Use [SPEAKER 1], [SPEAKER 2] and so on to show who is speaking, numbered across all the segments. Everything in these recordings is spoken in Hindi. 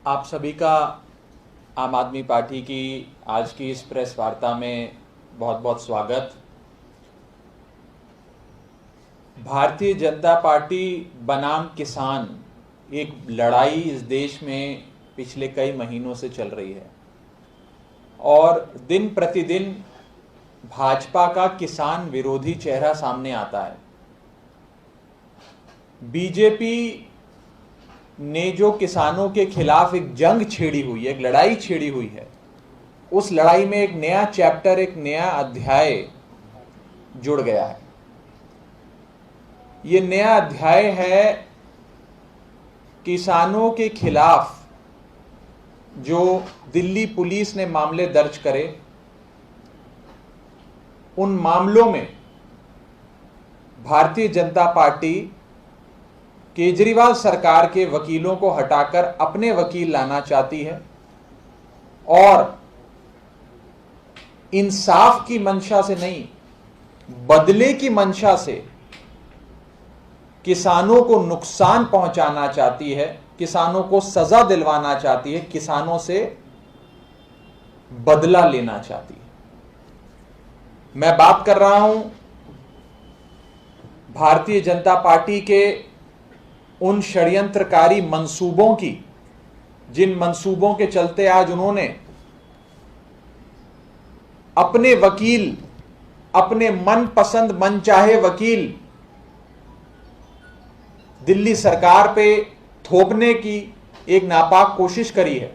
[SPEAKER 1] आप सभी का आम आदमी पार्टी की आज की इस प्रेस वार्ता में बहुत बहुत स्वागत। भारतीय जनता पार्टी बनाम किसान एक लड़ाई इस देश में पिछले कई महीनों से चल रही है और दिन प्रतिदिन भाजपा का किसान विरोधी चेहरा सामने आता है। बीजेपी ने जो किसानों के खिलाफ एक जंग छेड़ी हुई है, एक लड़ाई छेड़ी हुई है, उस लड़ाई में एक नया चैप्टर, एक नया अध्याय जुड़ गया है। ये नया अध्याय है किसानों के खिलाफ जो दिल्ली पुलिस ने मामले दर्ज करे, उन मामलों में भारतीय जनता पार्टी केजरीवाल सरकार के वकीलों को हटाकर अपने वकील लाना चाहती है और इंसाफ की मंशा से नहीं, बदले की मंशा से किसानों को नुकसान पहुंचाना चाहती है, किसानों को सजा दिलवाना चाहती है, किसानों से बदला लेना चाहती है। मैं बात कर रहा हूं भारतीय जनता पार्टी के उन षड्यंत्रकारी मंसूबों की, जिन मंसूबों के चलते आज उन्होंने अपने वकील, अपने मनपसंद मनचाहे वकील दिल्ली सरकार पे थोपने की एक नापाक कोशिश करी है,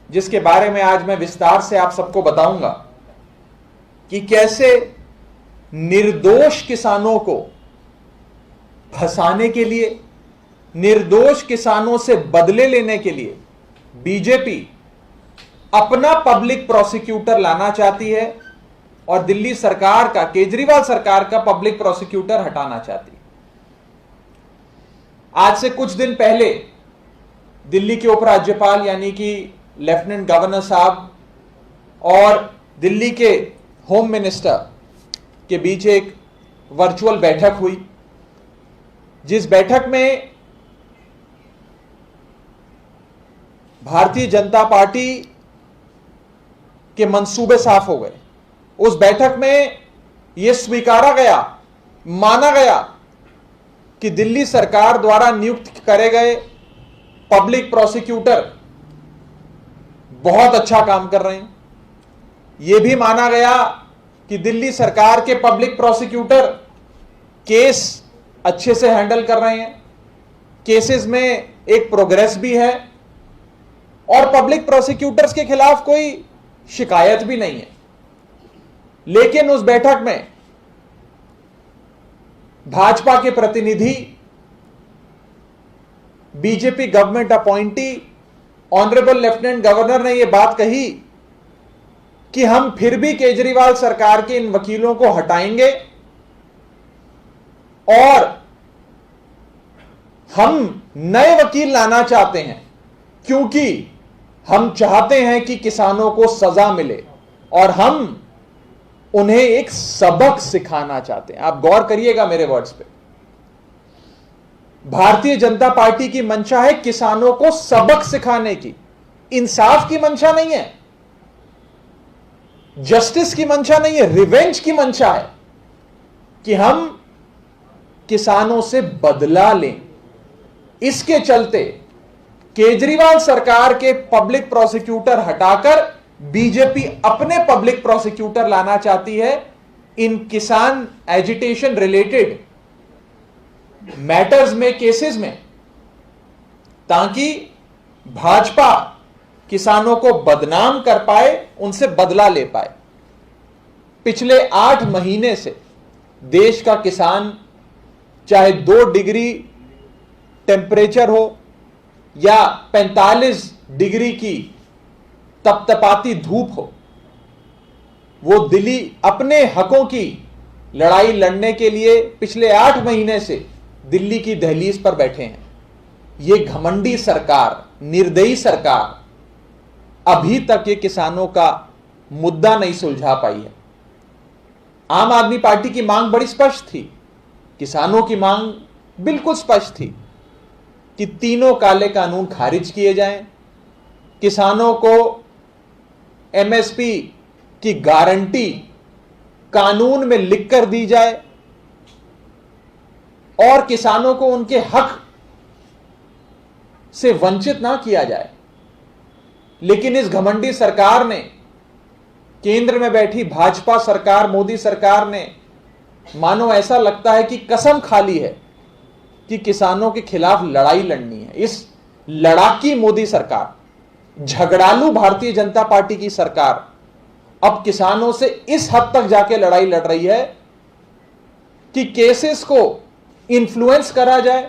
[SPEAKER 1] जिसके बारे में आज मैं विस्तार से आप सबको बताऊंगा कि कैसे निर्दोष किसानों को फंसाने के लिए, निर्दोष किसानों से बदले लेने के लिए बीजेपी अपना पब्लिक प्रोसिक्यूटर लाना चाहती है और दिल्ली सरकार का, केजरीवाल सरकार का पब्लिक प्रोसिक्यूटर हटाना चाहती है। आज से कुछ दिन पहले दिल्ली के उपराज्यपाल यानी कि लेफ्टिनेंट गवर्नर साहब और दिल्ली के होम मिनिस्टर के बीच एक वर्चुअल बैठक हुई, जिस बैठक में भारतीय जनता पार्टी के मंसूबे साफ हो गए। उस बैठक में यह स्वीकारा गया, माना गया कि दिल्ली सरकार द्वारा नियुक्त करे गए पब्लिक प्रोसिक्यूटर बहुत अच्छा काम कर रहे हैं। यह भी माना गया कि दिल्ली सरकार के पब्लिक प्रोसिक्यूटर केस अच्छे से हैंडल कर रहे हैं, केसेस में एक प्रोग्रेस भी है और पब्लिक प्रोसिक्यूटर्स के खिलाफ कोई शिकायत भी नहीं है। लेकिन उस बैठक में भाजपा के प्रतिनिधि, BJP government appointee honourable lieutenant governor ने यह बात कही कि हम फिर भी केजरीवाल सरकार के इन वकीलों को हटाएंगे और हम नए वकील लाना चाहते हैं, क्योंकि हम चाहते हैं कि किसानों को सजा मिले और हम उन्हें एक सबक सिखाना चाहते हैं। आप गौर करिएगा मेरे वर्ड्स पे। भारतीय जनता पार्टी की मंशा है किसानों को सबक सिखाने की, इंसाफ की मंशा नहीं है, जस्टिस की मंशा नहीं है, रिवेंज की मंशा है कि हम किसानों से बदला लें। इसके चलते केजरीवाल सरकार के पब्लिक प्रोसिक्यूटर हटाकर बीजेपी अपने पब्लिक प्रोसिक्यूटर लाना चाहती है इन किसान एजिटेशन रिलेटेड मैटर्स में, केसेस में, ताकि भाजपा किसानों को बदनाम कर पाए, उनसे बदला ले पाए। पिछले 8 महीने से देश का किसान, चाहे 2 डिग्री टेम्परेचर हो या 45 डिग्री की तपतपाती धूप हो, वो दिल्ली अपने हकों की लड़ाई लड़ने के लिए पिछले 8 महीने से दिल्ली की दहलीज पर बैठे हैं। ये घमंडी सरकार, निर्दयी सरकार अभी तक ये किसानों का मुद्दा नहीं सुलझा पाई है। आम आदमी पार्टी की मांग बड़ी स्पष्ट थी, किसानों की मांग बिल्कुल स्पष्ट थी कि तीनों काले कानून खारिज किए जाएं, किसानों को एमएसपी की गारंटी कानून में लिखकर दी जाए और किसानों को उनके हक से वंचित ना किया जाए। लेकिन इस घमंडी सरकार ने, केंद्र में बैठी भाजपा सरकार, मोदी सरकार ने, मानो ऐसा लगता है कि कसम खा ली है कि किसानों के खिलाफ लड़ाई लड़नी है। इस लड़ाकी मोदी सरकार, झगड़ालू भारतीय जनता पार्टी की सरकार अब किसानों से इस हद तक जाके लड़ाई लड़ रही है कि केसेस को इन्फ्लुएंस करा जाए,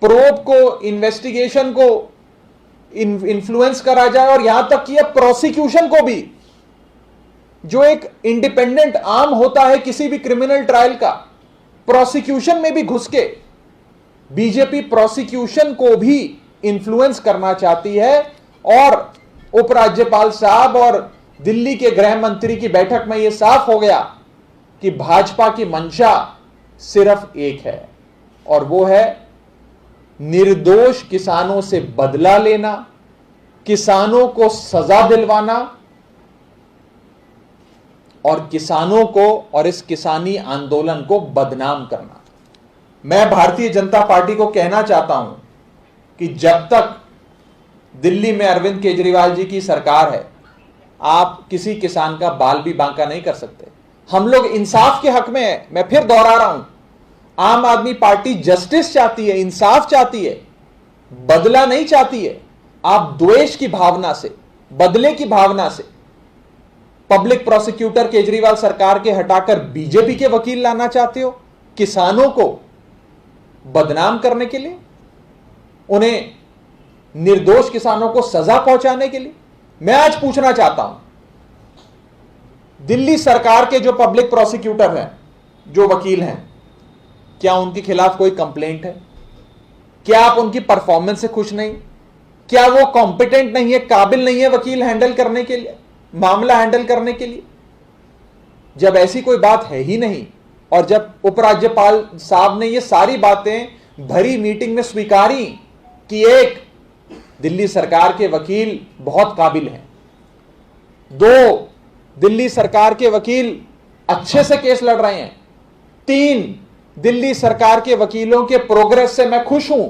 [SPEAKER 1] प्रोब को, इन्वेस्टिगेशन को इन्फ्लुएंस करा जाए और यहां तक कि प्रोसिक्यूशन को भी, जो एक इंडिपेंडेंट आर्म होता है किसी भी क्रिमिनल ट्रायल का, प्रोसिक्यूशन में भी घुस के बीजेपी प्रोसिक्यूशन को भी इन्फ्लुएंस करना चाहती है। और उपराज्यपाल साहब और दिल्ली के गृह मंत्री की बैठक में यह साफ हो गया कि भाजपा की मंशा सिर्फ एक है, और वो है निर्दोष किसानों से बदला लेना, किसानों को सजा दिलवाना और किसानों को और इस किसानी आंदोलन को बदनाम करना। मैं भारतीय जनता पार्टी को कहना चाहता हूं कि जब तक दिल्ली में अरविंद केजरीवाल जी की सरकार है, आप किसी किसान का बाल भी बांका नहीं कर सकते। हम लोग इंसाफ के हक में है। मैं फिर दोहरा रहा हूं, आम आदमी पार्टी जस्टिस चाहती है, इंसाफ चाहती है, बदला नहीं चाहती है। आप द्वेष की भावना से, बदले की भावना से पब्लिक प्रोसिक्यूटर केजरीवाल सरकार के हटाकर बीजेपी के वकील लाना चाहते हो, किसानों को बदनाम करने के लिए, उन्हें निर्दोष किसानों को सजा पहुंचाने के लिए। मैं आज पूछना चाहता हूं, दिल्ली सरकार के जो पब्लिक प्रोसिक्यूटर हैं, जो वकील हैं, क्या उनके खिलाफ कोई कंप्लेंट है? क्या आप उनकी परफॉर्मेंस से खुश नहीं? क्या वो कॉम्पिटेंट नहीं है, काबिल नहीं है वकील हैंडल करने के लिए, मामला हैंडल करने के लिए? जब ऐसी कोई बात है ही नहीं, और जब उपराज्यपाल साहब ने ये सारी बातें भरी मीटिंग में स्वीकारी कि एक, दिल्ली सरकार के वकील बहुत काबिल हैं, दो, दिल्ली सरकार के वकील अच्छे से केस लड़ रहे हैं, तीन, दिल्ली सरकार के वकीलों के प्रोग्रेस से मैं खुश हूं,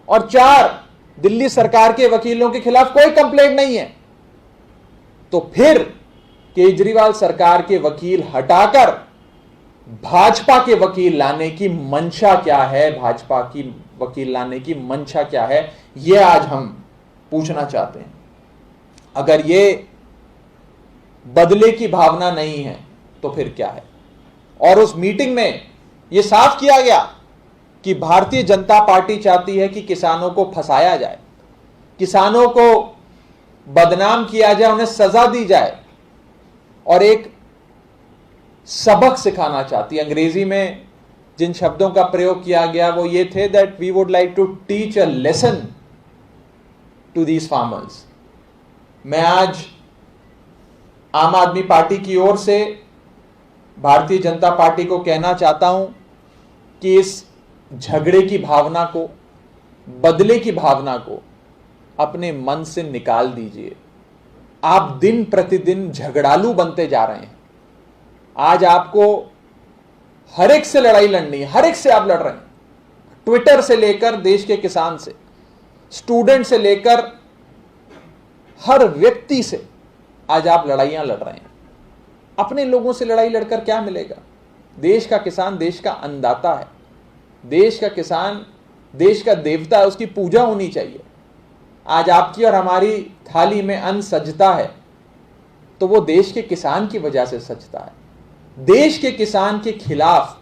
[SPEAKER 1] और चार, दिल्ली सरकार के वकीलों के खिलाफ कोई कंप्लेंट नहीं है, तो फिर केजरीवाल सरकार के वकील हटाकर भाजपा के वकील लाने की मंशा क्या है? भाजपा की वकील लाने की मंशा क्या है? यह आज हम पूछना चाहते हैं। अगर यह बदले की भावना नहीं है तो फिर क्या है? और उस मीटिंग में यह साफ किया गया कि भारतीय जनता पार्टी चाहती है कि किसानों को फंसाया जाए, किसानों को बदनाम किया जाए, उन्हें सजा दी जाए और एक सबक सिखाना चाहती है। अंग्रेजी में जिन शब्दों का प्रयोग किया गया वो ये थे, that we would like to teach a lesson to these farmers. मैं आज आम आदमी पार्टी की ओर से भारतीय जनता पार्टी को कहना चाहता हूं कि इस झगड़े की भावना को, बदले की भावना को अपने मन से निकाल दीजिए। आप दिन प्रतिदिन झगड़ालू बनते जा रहे हैं। आज आपको हर एक से लड़ाई लड़नी है, हर एक से आप लड़ रहे हैं, ट्विटर से लेकर देश के किसान से, स्टूडेंट से लेकर हर व्यक्ति से आज आप लड़ाइयां लड़ रहे हैं। अपने लोगों से लड़ाई लड़कर क्या मिलेगा? देश का किसान देश का अन्नदाता है, देश का किसान देश का देवता है, उसकी पूजा होनी चाहिए। आज आपकी और हमारी थाली में अन्न सजता है तो वो देश के किसान की वजह से सजता है। देश के किसान के खिलाफ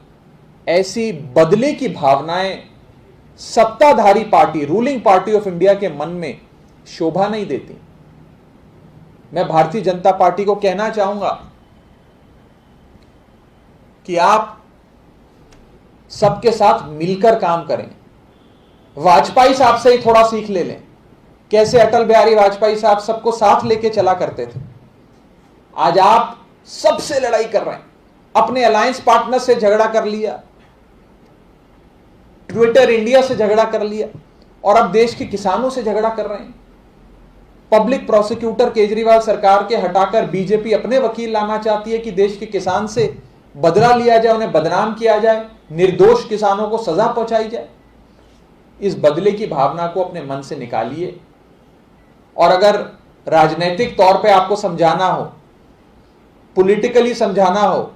[SPEAKER 1] ऐसी बदले की भावनाएं सत्ताधारी party, ruling party of India के मन में शोभा नहीं देती। मैं भारतीय जनता पार्टी को कहना चाहूंगा कि आप सबके साथ मिलकर काम करें। वाजपेयी साहब से ही थोड़ा सीख ले लें, कैसे अटल बिहारी वाजपेयी साहब सबको साथ लेके चला करते थे। आज आप सबसे लड़ाई कर रहे हैं, अपने अलायंस पार्टनर से झगड़ा कर लिया, ट्विटर इंडिया से झगड़ा कर लिया, और अब देश के किसानों से झगड़ा कर रहे हैं। पब्लिक प्रोसिक्यूटर केजरीवाल सरकार के हटाकर बीजेपी अपने वकील लाना चाहती है कि देश के किसान से बदला लिया जाए, उन्हें बदनाम किया जाए, निर्दोष किसानों को सजा पहुंचाई जाए। इस बदले की भावना को अपने मन से निकालिए, और अगर राजनीतिक तौर पे आपको समझाना हो, पॉलिटिकली समझाना हो,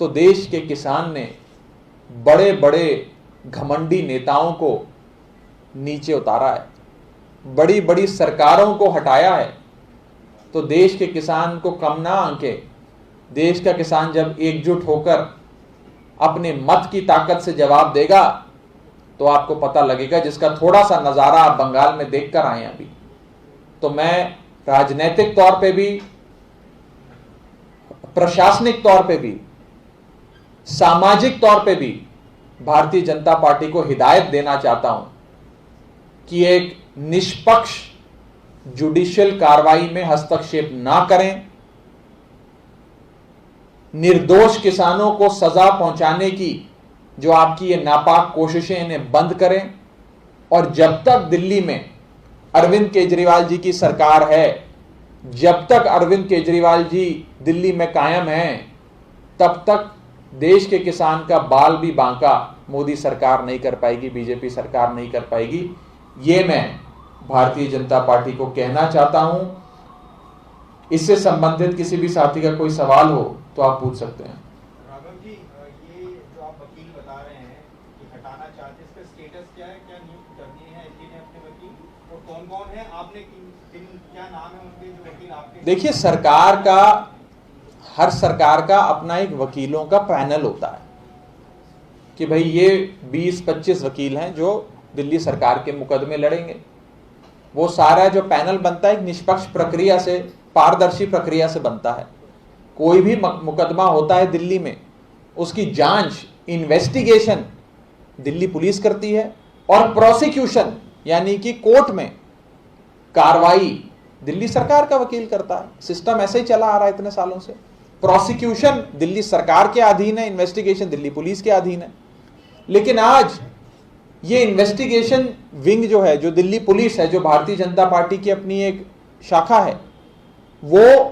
[SPEAKER 1] तो देश के किसान ने बड़े बड़े घमंडी नेताओं को नीचे उतारा है, बड़ी बड़ी सरकारों को हटाया है। तो देश के किसान को कम ना आंके, देश का किसान जब एकजुट होकर अपने मत की ताकत से जवाब देगा तो आपको पता लगेगा, जिसका थोड़ा सा नजारा आप बंगाल में देखकर आए अभी। तो मैं राजनीतिक तौर पे भी, प्रशासनिक तौर पे भी, सामाजिक तौर पे भी भारतीय जनता पार्टी को हिदायत देना चाहता हूं कि एक निष्पक्ष जुडिशियल कार्रवाई में हस्तक्षेप ना करें, निर्दोष किसानों को सजा पहुंचाने की जो आपकी ये नापाक कोशिशें, इन्हें बंद करें। और जब तक दिल्ली में अरविंद केजरीवाल जी की सरकार है, जब तक अरविंद केजरीवाल जी दिल्ली में कायम हैं, तब तक देश के किसान का बाल भी बांका मोदी सरकार नहीं कर पाएगी, बीजेपी सरकार नहीं कर पाएगी। ये मैं भारतीय जनता पार्टी को कहना चाहता हूं। इससे संबंधित किसी भी साथी का कोई सवाल हो तो आप पूछ सकते हैं।
[SPEAKER 2] राघव जी, ये जो आप वकील बता रहे हैं कि हटाना चाहते हैं, इसका स्टेटस क्या है? क्या नियुक्त करनी है एनडीए ने अपने वकील, और कौन कौन है? आपने क्या नाम है उनके जो वकील आपके?
[SPEAKER 1] देखिए, हर सरकार का अपना एक वकीलों का पैनल होता है कि भाई ये 20-25 वकील हैं जो दिल्ली सरकार के मुकदमे लड़ेंगे। वो सारा जो पैनल बनता है एक निष्पक्ष प्रक्रिया से, पारदर्शी प्रक्रिया से बनता है। कोई भी मुकदमा होता है दिल्ली में, उसकी जांच, इन्वेस्टिगेशन दिल्ली पुलिस करती है, और प्रोसिक्यूशन यानी कि कोर्ट में कार्रवाई दिल्ली सरकार का वकील करता है। सिस्टम ऐसे ही चला आ रहा है इतने सालों से। प्रोसिक्यूशन दिल्ली सरकार के अधीन है, इन्वेस्टिगेशन दिल्ली पुलिस के अधीन है। लेकिन आज ये इन्वेस्टिगेशन विंग जो है, जो दिल्ली पुलिस है, जो भारतीय जनता पार्टी की अपनी एक शाखा है, वो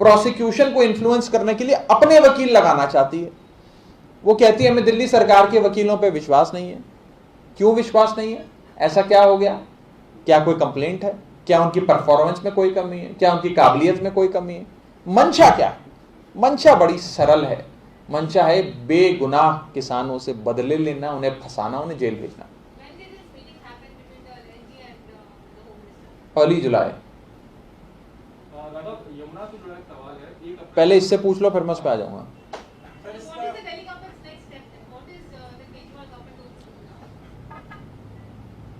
[SPEAKER 1] प्रोसिक्यूशन को इन्फ्लुएंस करने के लिए अपने वकील लगाना चाहती है। वो कहती है हमें दिल्ली सरकार के वकीलों पे विश्वास नहीं है। क्यों विश्वास नहीं है? ऐसा क्या हो गया? क्या कोई कंप्लेंट है? क्या उनकी परफॉर्मेंस में कोई कमी है? क्या उनकी काबिलियत में कोई कमी है? मंशा क्या? मंशा बड़ी सरल है। मंशा है बेगुनाह किसानों से बदले लेना, उन्हें फंसाना, उन्हें जेल भेजना। अर्ली जुलाई। पहले इससे पूछ लो, फिर मैं उस पर आ जाऊंगा।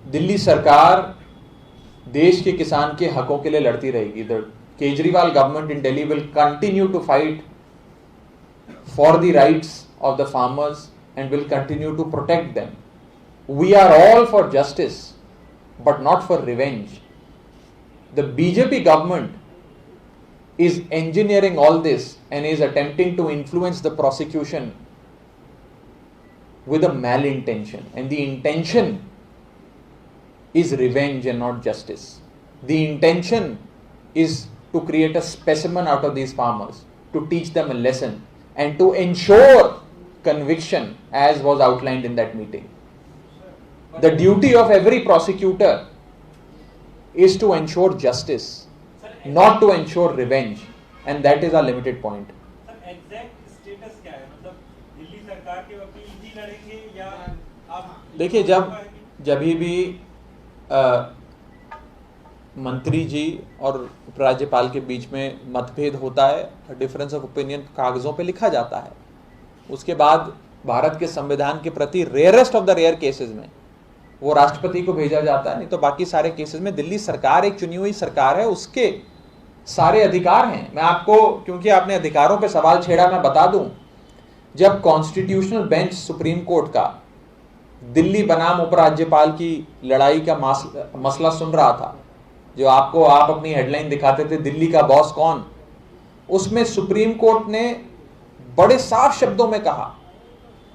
[SPEAKER 1] दिल्ली सरकार देश के किसान के हकों के लिए लड़ती रहेगी। The Kejriwal government in Delhi will continue to fight for the rights of the farmers and will continue to protect them. We are all for justice, but not for revenge. The BJP government is engineering all this and is attempting to influence the prosecution with a malintention, and the intention is revenge and not justice. The intention is to create a specimen out of these farmers, to teach them a lesson, and to ensure conviction as was outlined in that meeting. The duty of every prosecutor is to ensure justice, not to ensure revenge, and that is our limited point.
[SPEAKER 3] Sir, exact status क्या है? मतलब दिल्ली सरकार के वकील ही लड़ेंगे या आप?
[SPEAKER 1] देखिए, जब भी मंत्री जी और उपराज्यपाल के बीच में मतभेद होता है, डिफरेंस ऑफ ओपिनियन कागजों पे लिखा जाता है। उसके बाद भारत के संविधान के प्रति rarest of the rare cases में वो राष्ट्रपति को भेजा जाता है। नहीं तो बाकी सारे केसेस में दिल्ली सरकार एक चुनी हुई सरकार है, उसके सारे अधिकार हैं। मैं आपको, क्योंकि आपने अधिकारों पे सवाल छेड़ा, मैं बता दूं, जब कॉन्स्टिट्यूशनल बेंच सुप्रीम कोर्ट का दिल्ली बनाम उपराज्यपाल की लड़ाई का मसला सुन रहा था, जो आप अपनी हेडलाइन दिखाते थे दिल्ली का बॉस कौन, उसमें सुप्रीम कोर्ट ने बड़े साफ शब्दों में कहा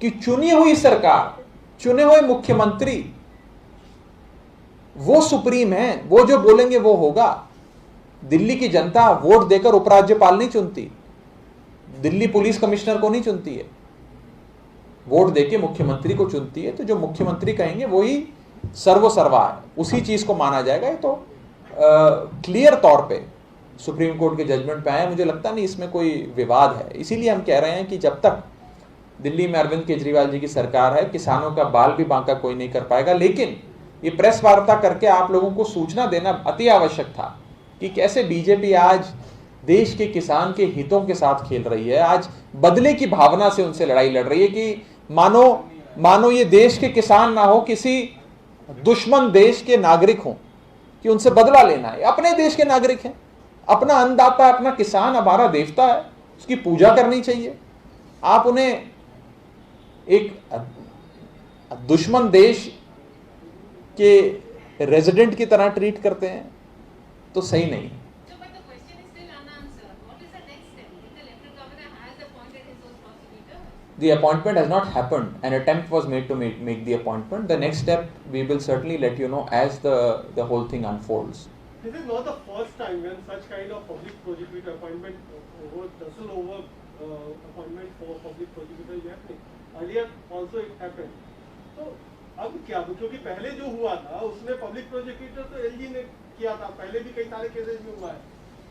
[SPEAKER 1] कि चुनी हुई सरकार, चुने हुए मुख्यमंत्री वो सुप्रीम है, वो जो बोलेंगे वो होगा। दिल्ली की जनता वोट देकर उपराज्यपाल नहीं चुनती, दिल्ली पुलिस कमिश्नर को नहीं चुनती है, वोट देके मुख्यमंत्री को चुनती है। तो जो मुख्यमंत्री कहेंगे वही सर्वसर्वा है, उसी चीज को माना जाएगा। ये तो क्लियर तौर पे सुप्रीम कोर्ट के जजमेंट पे आया, मुझे लगता नहीं इसमें कोई विवाद है। इसीलिए हम कह रहे हैं कि जब तक दिल्ली में अरविंद केजरीवाल जी की सरकार है, किसानों का बाल भी बांका कोई नहीं कर पाएगा। लेकिन ये प्रेस वार्ता करके आप लोगों को सूचना देना अति आवश्यक था कि कैसे बीजेपी आज देश के किसान के हितों के साथ खेल रही है, आज बदले की भावना से उनसे लड़ाई लड़ रही है कि मानो ये देश के किसान ना हो, किसी दुश्मन देश के नागरिक हों, कि उनसे बदला लेना है। अपने देश के नागरिक हैं, अपना अन्नदाता, अपना किसान हमारा देवता है, उसकी पूजा करनी चाहिए। आप उन्हें एक दुश्मन देश के रेजिडेंट की तरह ट्रीट करते हैं तो सही नहीं। The appointment has not happened. An attempt was made to make the appointment. The next step we will certainly let you know as the whole thing unfolds.
[SPEAKER 4] This is not the first time when such kind of public prosecutor appointment appointment for public prosecutor is happening. Earlier also it happened. तो अब क्या, क्योंकि पहले जो हुआ था उसमें पब्लिक प्रोसिक्यूटर तो एलजी ने किया था, पहले भी कई सारे केसेस में हुआ है।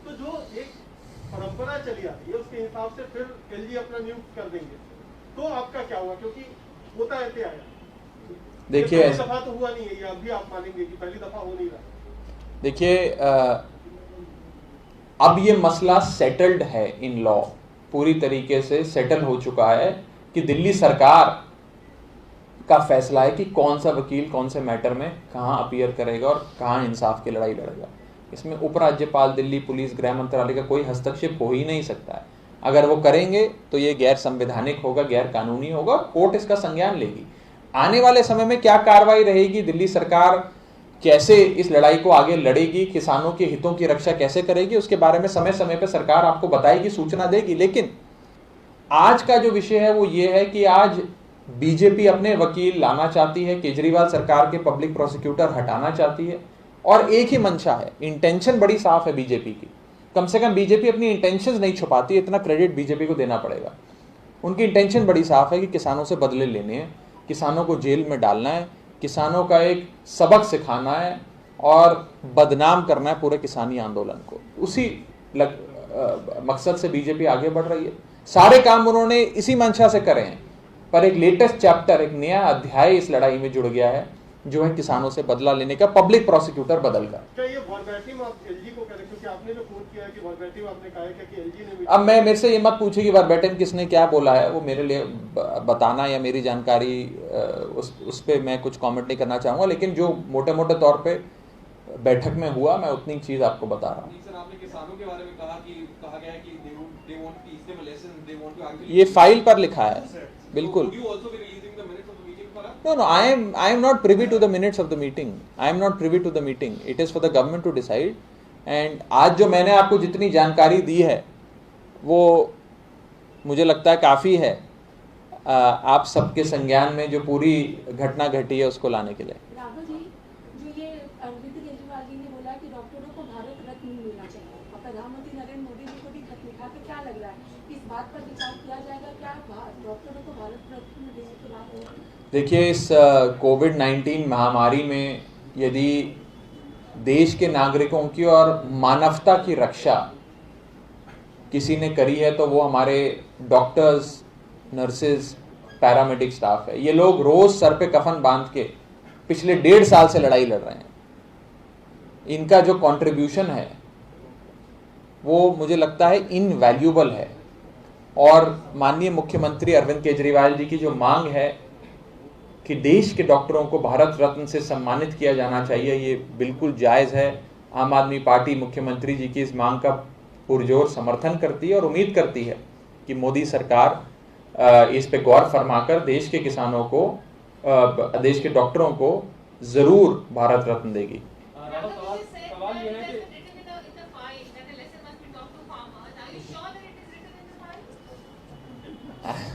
[SPEAKER 4] तो जो एक परंपरा चली आ रही है उसके हिसाब से फिर एलजी अपना नियुक्त कर देंगे, तो आपका क्या हुआ? क्योंकि होता रहते आया,
[SPEAKER 1] देखिए
[SPEAKER 4] पहली दफा तो हुआ नहीं है, ये अभी आप मानेंगे कि पहली दफा हो नहीं रहा।
[SPEAKER 1] देखिए अब ये मसला सेटल्ड है, इन लॉ पूरी तरीके से सेटल हो चुका है कि दिल्ली सरकार का फैसला है कि कौन सा वकील कौन से मैटर में कहाँ अपीयर करेगा और कहाँ इंसाफ की लड़ाई लड़ेगा। इसमें उपराज्यपाल, दिल्ली पुलिस, गृह मंत्रालय का कोई हस्तक्षेप हो ही नहीं सकता है। अगर वो करेंगे तो ये गैर संवैधानिक होगा, गैर कानूनी होगा, कोर्ट इसका संज्ञान लेगी। आने वाले समय में क्या कार्रवाई रहेगी, दिल्ली सरकार कैसे इस लड़ाई को आगे लड़ेगी, किसानों के हितों की रक्षा कैसे करेगी, उसके बारे में समय समय पर सरकार आपको बताएगी, सूचना देगी। लेकिन आज का जो विषय है वो ये है कि आज बीजेपी अपने वकील लाना चाहती है, केजरीवाल सरकार के पब्लिक प्रोसिक्यूटर हटाना चाहती है, और एक ही मंशा है, इंटेंशन बड़ी साफ है बीजेपी की। कम से कम बीजेपी अपनी इंटेंशंस नहीं छुपाती, इतना क्रेडिट बीजेपी को देना पड़ेगा। उनकी इंटेंशन बड़ी साफ है कि किसानों से बदले लेने हैं, किसानों को जेल में डालना है, किसानों का एक सबक सिखाना है और बदनाम करना है पूरे किसानी आंदोलन को। उसी मकसद से बीजेपी आगे बढ़ रही है। सारे काम उन्होंने इसी मंशा से करे हैं, पर एक लेटेस्ट चैप्टर, एक नया अध्याय इस लड़ाई में जुड़ गया है, जो है किसानों से बदला लेने का, पब्लिक प्रोसिक्यूटर बदलकर।
[SPEAKER 4] क्या ये वर्बैटिम आप एलजी को कह रहे हैं? क्योंकि आपने जो कोट किया है कि वर्बैटिम आपने कहा है कि एलजी ने।
[SPEAKER 1] अब मैं मेरे से ये मत पूछिए कि वर्बैटिम किसने क्या बोला है, वो मेरे लिए बताना या मेरी जानकारी उस पर मैं कुछ कमेंट नहीं करना चाहूँगा। लेकिन जो मोटे मोटे तौर पे बैठक में हुआ, मैं उतनी चीज़ आपको बता रहा हूँ।
[SPEAKER 5] सर, आपने किसानों के बारे में कहा गया है कि they want to teach them a lesson, they want to actually-
[SPEAKER 1] ये फाइल पर लिखा है, बिल्कुल।
[SPEAKER 5] Would you also be releasing the minutes of the meeting for us?
[SPEAKER 1] No, I am not privy to the minutes of the meeting. I am not privy to the meeting. It is for the government to decide. And आज जो मैंने आपको जितनी जानकारी दी है वो मुझे लगता है काफ़ी है आप सबके संज्ञान में जो पूरी घटना घटी है उसको लाने के लिए।
[SPEAKER 6] राघव जी, जो ये अरविंद केजरीवाल जी ने बोला कि डॉक्टरों को भारत रत्न मिलना चाहिए, और प्रधानमंत्री नरेंद्र मोदी जी को भी खत लिखा, तो क्या लग रहा है इस बात पर विचार किया जाएगा? क्या डॉक्टरों को भारत रत्न देने की बात होगी?
[SPEAKER 1] देखिए, इस कोविड-19 महामारी में यदि देश के नागरिकों की और मानवता की रक्षा किसी ने करी है तो वो हमारे डॉक्टर्स, नर्सेज, पैरामेडिक स्टाफ है। ये लोग रोज सर पे कफन बांध के पिछले 1.5 साल से लड़ाई लड़ रहे हैं। इनका जो कंट्रीब्यूशन है वो मुझे लगता है इनवैल्यूएबल है। और माननीय मुख्यमंत्री अरविंद केजरीवाल जी की जो मांग है कि देश के डॉक्टरों को भारत रत्न से सम्मानित किया जाना चाहिए, ये बिल्कुल जायज़ है। आम आदमी पार्टी मुख्यमंत्री जी की इस मांग का पुरजोर समर्थन करती है और उम्मीद करती है कि मोदी सरकार इस पे गौर फरमाकर देश के किसानों को, देश के डॉक्टरों को ज़रूर भारत रत्न देगी।
[SPEAKER 4] सवाल ये है कि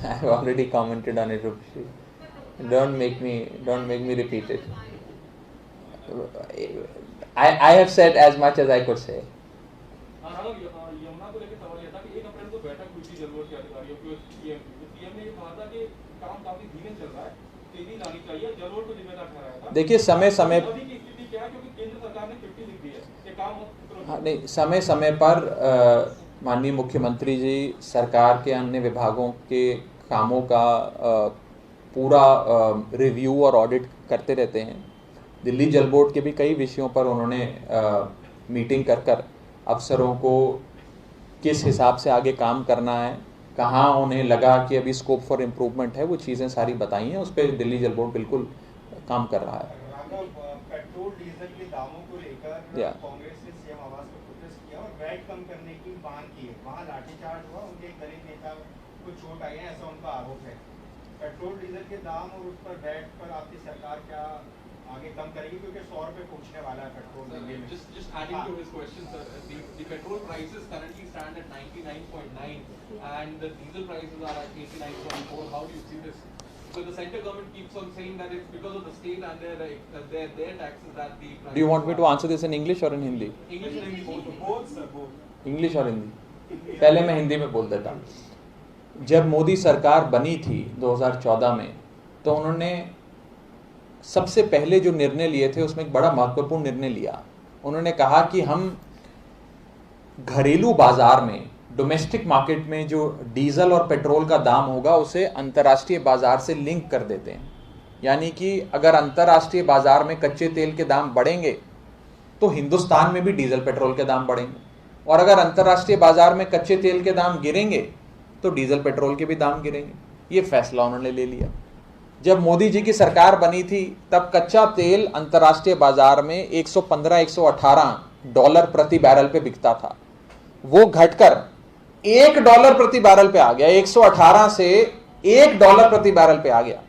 [SPEAKER 1] I have already commented on it. Don't make me repeat it. I have said as much as I could say.
[SPEAKER 5] Yamuna को लेकर सवाल यह था कि 1 अप्रैल को बैठक हुई थी जलरोड के अधिकारियों की सीएम की, तो सीएम ने ये कहा था कि काम काफी धीमे चल रहा है, तेजी लानी चाहिए, जलरोड को जिम्मेदार ठहराया था।
[SPEAKER 1] देखिए समय समय
[SPEAKER 5] अभी की स्थिति क्या है, क्योंकि केंद्र सरकार ने 50 लिख दी है कि काम
[SPEAKER 1] नहीं, समय समय पर माननीय मुख्यमंत्री जी सरकार के अन्य विभागों के कामों का पूरा रिव्यू और ऑडिट करते रहते हैं। दिल्ली जल बोर्ड के भी कई विषयों पर उन्होंने मीटिंग कर अफसरों को किस हिसाब से आगे काम करना है, कहाँ उन्हें लगा कि अभी स्कोप फॉर इम्प्रूवमेंट है, वो चीज़ें सारी बताई हैं। उस पर दिल्ली जल बोर्ड बिल्कुल काम कर रहा है।
[SPEAKER 2] राघव, पेट्रोल डीजल के दामों को लेकर कांग्रेस ने सीएम आवास पर प्रोटेस्ट किया और वैट कम करने की मांग की है। वहां लाठीचार्ज हुआ, उनके एक दलित नेता को चोट आई है, ऐसा उनका आरोप है। पेट्रोल डीजल के दाम और उस पर वैट पर आपकी सरकार क्या आगे कम करेगी, क्योंकि 100 रुपए पहुंचने वाला है पेट्रोल दिल्ली में।
[SPEAKER 5] just adding to his question, sir, the petrol prices currently stand at 99.9 and the diesel prices are at 89.4. How do you see this? So the central government keeps on saying that it's because of the state and their taxes that the prices.
[SPEAKER 1] Do you want me to answer this in English or in Hindi?
[SPEAKER 5] English and Hindi both.
[SPEAKER 3] Both sir both.
[SPEAKER 1] English और हिंदी। पहले मैं हिंदी में बोल देता हूँ। जब मोदी सरकार बनी थी 2014 में, तो उन्होंने सबसे पहले जो निर्णय लिए थे उसमें एक बड़ा महत्वपूर्ण निर्णय लिया। उन्होंने कहा कि हम घरेलू बाजार में, डोमेस्टिक मार्केट में जो डीजल और पेट्रोल का दाम होगा उसे अंतर्राष्ट्रीय बाजार से लिंक कर देते हैं। यानी कि अगर अंतर्राष्ट्रीय बाजार में कच्चे तेल के दाम बढ़ेंगे तो हिंदुस्तान में भी डीजल पेट्रोल के दाम बढ़ेंगे, और अगर अंतर्राष्ट्रीय बाजार में कच्चे तेल के दाम गिरेंगे तो डीजल पेट्रोल के भी दाम गिरेंगे। ये फैसला उन्होंने ले लिया। जब मोदी जी की सरकार बनी थी तब कच्चा तेल अंतर्राष्ट्रीय बाजार में 115-118 डॉलर प्रति बैरल पे बिकता था। वो घटकर $1 प्रति बैरल पे आ गया, 118 से $1 प्रति बैरल पे आ गया।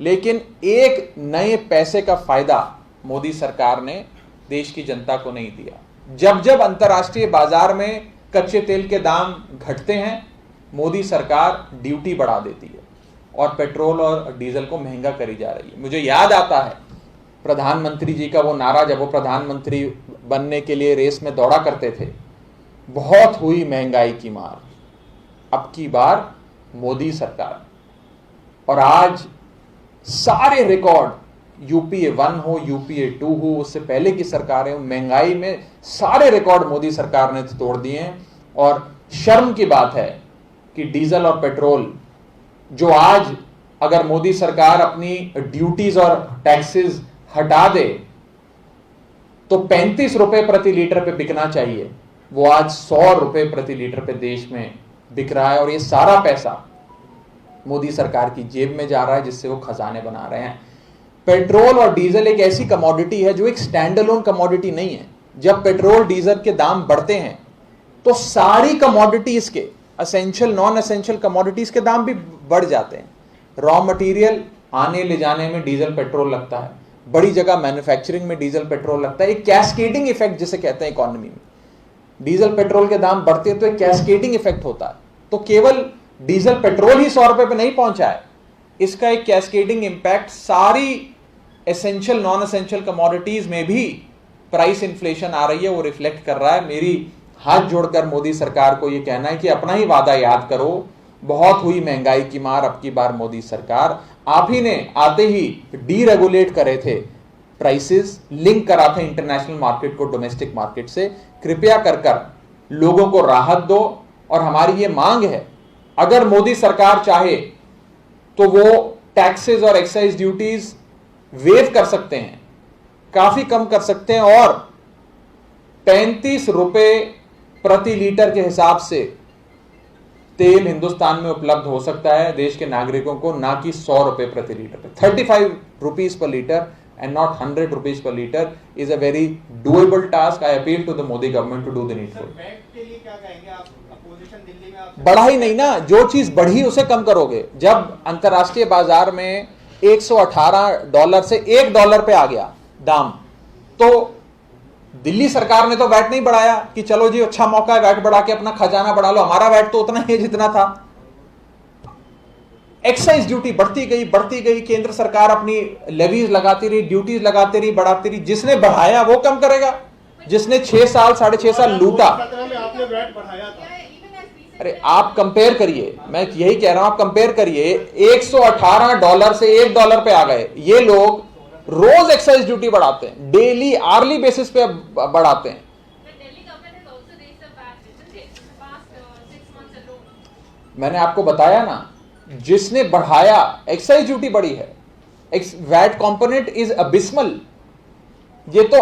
[SPEAKER 1] लेकिन एक नए पैसे का फायदा मोदी सरकार ने देश की जनता को नहीं दिया। जब जब अंतर्राष्ट्रीय बाजार में कच्चे तेल के दाम घटते हैं, मोदी सरकार ड्यूटी बढ़ा देती है और पेट्रोल और डीजल को महंगा करी जा रही है। मुझे याद आता है प्रधानमंत्री जी का वो नारा, जब वो प्रधानमंत्री बनने के लिए रेस में दौड़ा करते थे, बहुत हुई महंगाई की मार, अब की बार मोदी सरकार। और आज सारे रिकॉर्ड यूपीए 1 हो, यूपीए 2 हो, उससे पहले की सरकारें, महंगाई में सारे रिकॉर्ड मोदी सरकार ने तोड़ दिए हैं। और शर्म की बात है कि डीजल और पेट्रोल जो आज अगर मोदी सरकार अपनी ड्यूटीज और टैक्सेस हटा दे तो 35 रुपए प्रति लीटर पे बिकना चाहिए, वो आज 100 रुपए प्रति लीटर पे देश में बिक रहा है। और ये सारा पैसा मोदी सरकार की जेब में जा रहा है, जिससे वो खजाने बना रहे हैं। पेट्रोल और डीजल एक ऐसी कमोडिटी है जो एक स्टैंड अलोन कमोडिटी नहीं है। जब पेट्रोल डीजल के दाम बढ़ते हैं तो सारी कमोडिटीज के, असेंशियल नॉन असेंशियल कमोडिटीज के दाम भी बढ़ जाते हैं। रॉ मटेरियल आने ले जाने में डीजल पेट्रोल लगता है, बड़ी जगह मैन्युफैक्चरिंग में डीजल पेट्रोल लगता है। एक कैस्केडिंग इफेक्ट जिसे कहते हैं इकोनॉमी में, डीजल पेट्रोल के दाम बढ़ते हैं तो एक कैस्केडिंग इफेक्ट होता है। तो केवल डीजल पेट्रोल ही 100 रुपए पे नहीं पहुंचा है, इसका एक कैस्केडिंग इंपैक्ट सारी एसेंशियल नॉन एसेंशियल कमोडिटीज में भी प्राइस इन्फ्लेशन आ रही है, वो रिफ्लेक्ट कर रहा है। मेरी हाथ जोड़कर मोदी सरकार को यह कहना है कि अपना ही वादा याद करो, बहुत हुई महंगाई की मार, अब की बार मोदी सरकार। आप ही ने आते ही डीरेगुलेट करे थे प्राइसेस, लिंक करा था इंटरनेशनल मार्केट को डोमेस्टिक मार्केट से। कृपया कर लोगों को राहत दो। और हमारी ये मांग है, अगर मोदी सरकार चाहे तो वो टैक्सेस और एक्साइज ड्यूटीज वेव कर सकते हैं, काफी कम कर सकते हैं, और 35 रुपए प्रति लीटर के हिसाब से तेल हिंदुस्तान में उपलब्ध हो सकता है देश के नागरिकों को, ना कि 100 रुपए प्रति लीटर पे। 35 rupees per litre and not 100 rupees per liter is a very doable task. I appeal to the Modi government to do the needful.
[SPEAKER 2] VAT के लिए क्या कहेंगे आप? अपोजिशन दिल्ली में आप
[SPEAKER 1] बढ़ा ही नहीं ना, जो चीज बढ़ी उसे कम करोगे। जब अंतरराष्ट्रीय बाजार में 118 डॉलर से $1 पे आ गया दाम, तो दिल्ली सरकार ने तो वैट नहीं बढ़ाया कि चलो जी अच्छा मौका है वैट बढ़ा के अपना खजाना बढ़ा लो। हमारा वैट तो उतना ही है जितना था। एक्साइज ड्यूटी बढ़ती गई, केंद्र सरकार अपनी लेवीज लगाती रही, ड्यूटीज लगाती रही, बढ़ाती रही। जिसने बढ़ाया वो कम करेगा, जिसने 6 साल 6.5 साल लूटा।
[SPEAKER 4] 2017 में आपने वैट बढ़ाया था।
[SPEAKER 1] अरे आप कंपेयर करिए, मैं यही कह रहा हूं, आप कंपेयर करिए। $118 से $1 पे आ गए। ये लोग रोज एक्साइज ड्यूटी बढ़ाते हैं, डेली आर्ली बेसिस पे बढ़ाते हैं। मैंने आपको बताया ना, जिसने बढ़ाया, एक्साइज ड्यूटी बढ़ी है, वैट कंपोनेंट इज अबिस्मल। ये तो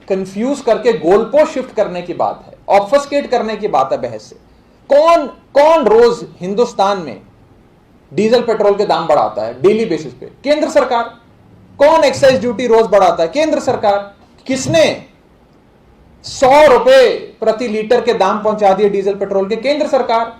[SPEAKER 1] कंफ्यूज करके गोलपोस्ट शिफ्ट करने की बात है, ऑब्फस्केट करने की बात है बहस से। कौन रोज हिंदुस्तान में डीजल पेट्रोल के दाम बढ़ाता है डेली बेसिस पे? केंद्र सरकार। कौन एक्साइज ड्यूटी रोज बढ़ाता है? केंद्र सरकार। किसने 100 रुपए प्रति लीटर के दाम पहुंचा दिए डीजल पेट्रोल के? केंद्र सरकार।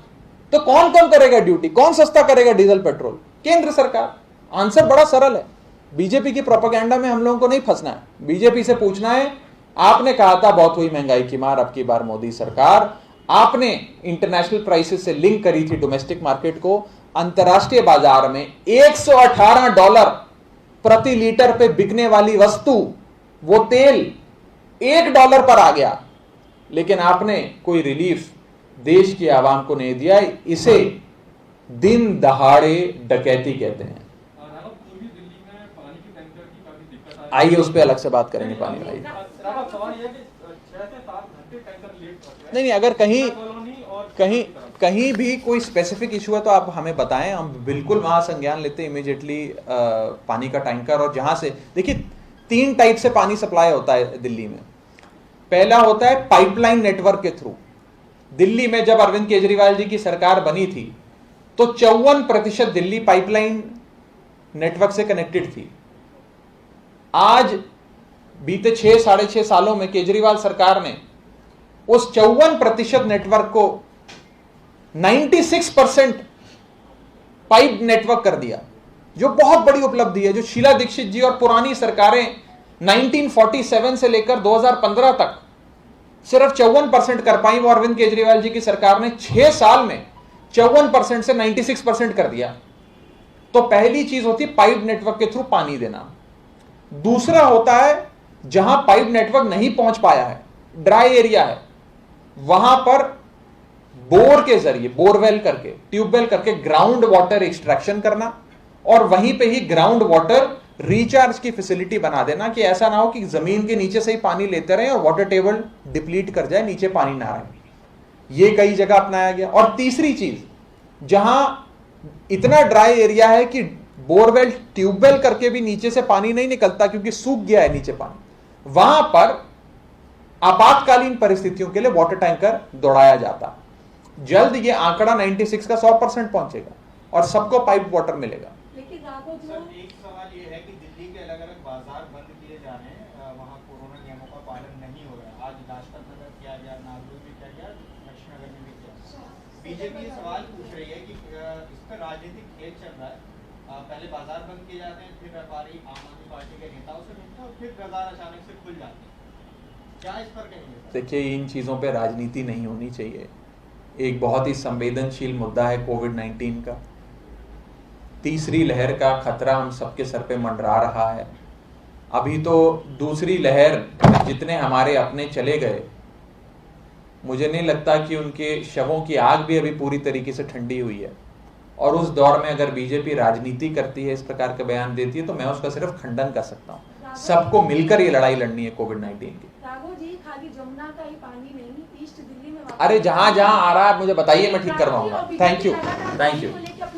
[SPEAKER 1] तो कौन कम करेगा ड्यूटी? कौन सस्ता करेगा डीजल पेट्रोल? केंद्र सरकार। आंसर बड़ा सरल है। बीजेपी की प्रोपेगेंडा में हम लोगों को नहीं फंसना है। बीजेपी से पूछना है, आपने कहा था बहुत हुई महंगाई की मार, अब की बार मोदी सरकार, आपने इंटरनेशनल प्राइसेस से लिंक करी थी डोमेस्टिक मार्केट को। अंतरराष्ट्रीय बाजार में $118 प्रति लीटर पे बिकने वाली वस्तु, वो तेल $1 पर आ गया, लेकिन आपने कोई रिलीफ देश की आवाम को नहीं दिया। इसे दिन दहाड़े डकैती कहते हैं।
[SPEAKER 5] पूर्वी दिल्ली में पानी की टैंकर की काफी दिक्कत आ रही है।
[SPEAKER 1] आइए उस पर अलग से बात करेंगे पानी वाली।
[SPEAKER 5] सवाल यह है कि 6 से 7 घंटे टैंकर लेट होते हैं।
[SPEAKER 1] नहीं, अगर
[SPEAKER 5] कॉलोनी और
[SPEAKER 1] कहीं भी कोई स्पेसिफिक इशू है तो आप हमें बताएं, हम बिल्कुल वहां संज्ञान लेते हैं इमीडिएटली पानी का टैंकर। और जहां से देखिए 3 टाइप से पानी सप्लाई होता है दिल्ली में। पहला होता है पाइपलाइन नेटवर्क के थ्रू। दिल्ली में जब अरविंद केजरीवाल जी की सरकार बनी थी तो 54% दिल्ली पाइपलाइन नेटवर्क से कनेक्टेड थी। आज बीते 6-6.5 सालों में केजरीवाल सरकार ने उस 54% नेटवर्क को 96% पाइप नेटवर्क कर दिया, जो बहुत बड़ी उपलब्धि है, जो शीला दीक्षित जी और पुरानी सरकारें 1947 से लेकर 2015 तक सिर्फ 54% कर पाई, वो अरविंद केजरीवाल जी की सरकार ने 6 साल में 54% से 96% कर दिया। तो पहली चीज होती है पाइप नेटवर्क के थ्रू पानी देना। दूसरा होता है जहां पाइप नेटवर्क नहीं पहुंच पाया है, ड्राई एरिया है, वहां पर बोर के जरिए, बोरवेल करके, ट्यूबवेल करके ग्राउंड वाटर एक्सट्रैक्शन करना और वहीं पे ही ग्राउंड वाटर रिचार्ज की फैसिलिटी बना देना कि ऐसा ना हो कि जमीन के नीचे से ही पानी लेते रहे और वाटर टेबल डिप्लीट कर जाए, नीचे पानी ना रहे। ये कई जगह अपनाया गया। और तीसरी चीज, जहां इतना ड्राई एरिया है कि बोरवेल ट्यूबवेल करके भी नीचे से पानी नहीं निकलता क्योंकि सूख गया है नीचे पानी, वहां पर आपातकालीन परिस्थितियों के लिए वाटर टैंकर दौड़ाया जाता। जल्द ये आंकड़ा 96 का 100% पहुंचेगा और सबको पाइप वाटर मिलेगा।
[SPEAKER 6] लेकिन राघव
[SPEAKER 2] सर,
[SPEAKER 6] जो
[SPEAKER 2] एक सवाल ये है कि दिल्ली के अलग अलग बाजार बंद किए जा रहे हैं, वहाँ कोरोना नियमों का पालन नहीं हो रहा है। आज लाजपत नगर किया गया, नागपुर में किया गया, लक्ष्मीनगर में भी किया। बीजेपी सवाल पूछ रही है कि इस पर राजनीतिक खेल चल रहा है। पहले बाजार बंद किए जाते हैं, फिर व्यापारी आम आदमी पार्टी के नेताओं से मिलते हैं और फिर बाजार अचानक से खुल जाते हैं। क्या इस पर कहेंगे?
[SPEAKER 1] देखिए, इन चीज़ों पे राजनीति नहीं होनी चाहिए। एक बहुत ही संवेदनशील मुद्दा है कोविड-19 का। तीसरी लहर का खतरा हम सबके सर पे मंडरा रहा है। अभी तो दूसरी लहर जितने हमारे अपने चले गए, मुझे नहीं लगता कि उनके शवों की आग भी अभी पूरी तरीके से ठंडी हुई है। और उस दौर में अगर बीजेपी राजनीति करती है, इस प्रकार के बयान देती है, तो मैं उसका सिर्फ खंडन कर सकता हूँ। सबको मिलकर ये लड़ाई लड़नी है कोविड-19 की।
[SPEAKER 6] राघव जी, खाली जमुना का ही पानी नहीं, ईस्ट दिल्ली में
[SPEAKER 1] अरे जहां जहां आ रहा है मुझे बताइए, मैं ठीक करवाऊंगा। Thank you.
[SPEAKER 6] पानी को लेकर